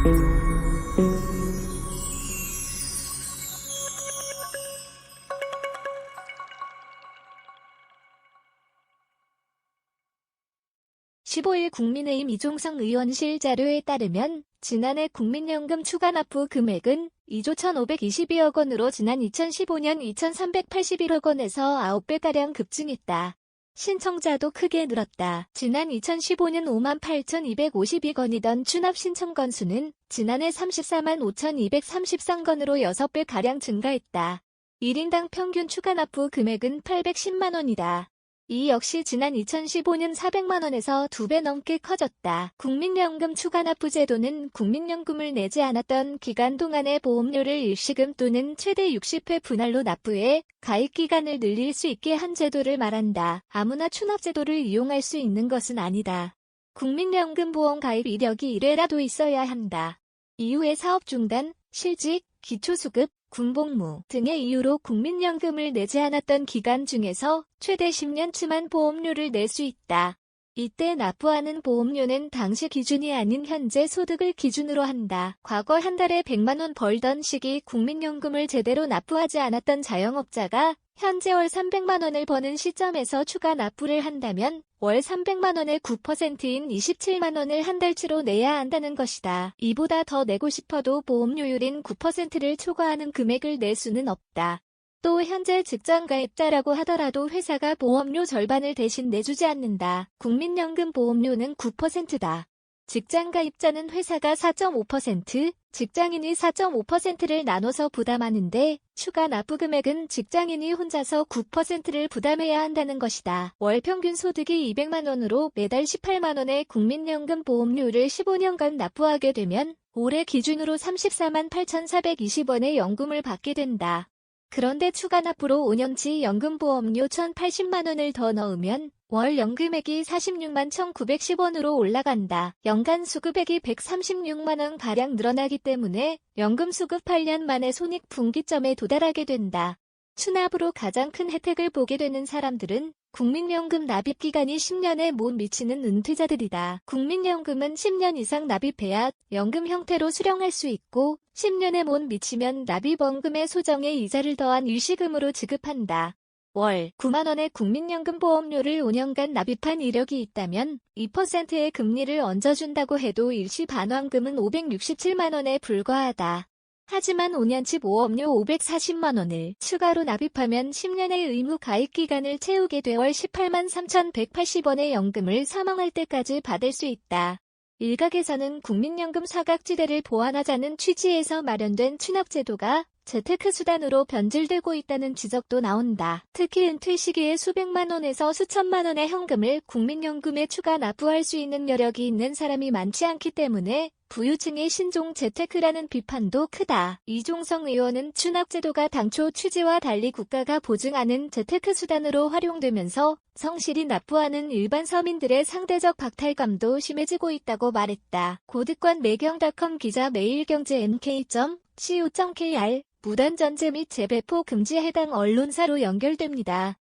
(15일) 국민의힘 이종성 의원실 자료에 따르면 지난해 국민연금 추가 납부 금액은 2조 1,522억 원으로 지난 2015년 2,381억 원에서 9배가량 급증했다. 신청자도 크게 늘었다. 지난 2015년 58,252건이던 추납 신청 건수는 지난해 34만 5,233건으로 6배가량 증가했다. 1인당 평균 추가 납부 금액은 810만 원이다. 이 역시 지난 2015년 400만 원에서 2배 넘게 커졌다. 국민연금 추가납부 제도는 국민연금을 내지 않았던 기간 동안의 보험료를 일시금 또는 최대 60회 분할로 납부해 가입기간을 늘릴 수 있게 한 제도를 말한다. 아무나 추납제도를 이용할 수 있는 것은 아니다. 국민연금 보험 가입 이력이 1회라도 있어야 한다. 이후에 사업 중단, 실직, 기초수급, 군복무 등의 이유로 국민연금을 내지 않았던 기간 중에서 최대 10년치만 보험료를 낼 수 있다. 이때 납부하는 보험료는 당시 기준이 아닌 현재 소득을 기준으로 한다. 과거 한 달에 100만 원 벌던 시기 국민연금을 제대로 납부하지 않았던 자영업자가 현재 월 300만 원을 버는 시점에서 추가 납부를 한다면 월 300만 원의 9%인 27만 원을 한 달치로 내야 한다는 것이다. 이보다 더 내고 싶어도 보험료율인 9%를 초과하는 금액을 낼 수는 없다. 또 현재 직장가입자라고 하더라도 회사가 보험료 절반을 대신 내주지 않는다. 국민연금 보험료는 9%다. 직장가입자는 회사가 4.5%, 직장인이 4.5%를 나눠서 부담하는데 추가 납부 금액은 직장인이 혼자서 9%를 부담해야 한다는 것이다. 월 평균 소득이 200만 원으로 매달 18만 원의 국민연금 보험료를 15년간 납부하게 되면 올해 기준으로 34만 8,420원의 연금을 받게 된다. 그런데 추가 납부로 5년치 연금보험료 1,080만 원을 더 넣으면 월 연금액이 46만 1,910원으로 올라간다. 연간 수급액이 136만 원가량 늘어나기 때문에 연금 수급 8년 만에 손익분기점에 도달하게 된다. 추납으로 가장 큰 혜택을 보게 되는 사람들은 국민연금 납입기간이 10년에 못 미치는 은퇴자들이다. 국민연금은 10년 이상 납입해야 연금 형태로 수령할 수 있고 10년에 못 미치면 납입원금의 소정에 이자를 더한 일시금으로 지급한다. 월 9만 원의 국민연금 보험료를 5년간 납입한 이력이 있다면 2%의 금리를 얹어준다고 해도 일시 반환금은 567만 원에 불과하다. 하지만 5년치 보험료 540만 원을 추가로 납입하면 10년의 의무 가입 기간을 채우게 돼 월 18만 3,180원의 연금을 사망할 때까지 받을 수 있다. 일각에서는 국민연금 사각지대를 보완하자는 취지에서 마련된 추납제도가 재테크 수단으로 변질되고 있다는 지적도 나온다. 특히 은퇴 시기에 수백만 원에서 수천만 원의 현금을 국민연금에 추가 납부할 수 있는 여력이 있는 사람이 많지 않기 때문에 부유층의 신종 재테크라는 비판도 크다. 이종성 의원은 추납제도가 당초 취지와 달리 국가가 보증하는 재테크 수단으로 활용되면서 성실히 납부하는 일반 서민들의 상대적 박탈감도 심해지고 있다고 말했다. 고득관 매경닷컴 기자 매일경제 mk.co.kr 무단 전제 및 재배포 금지에 해당 언론사로 연결됩니다.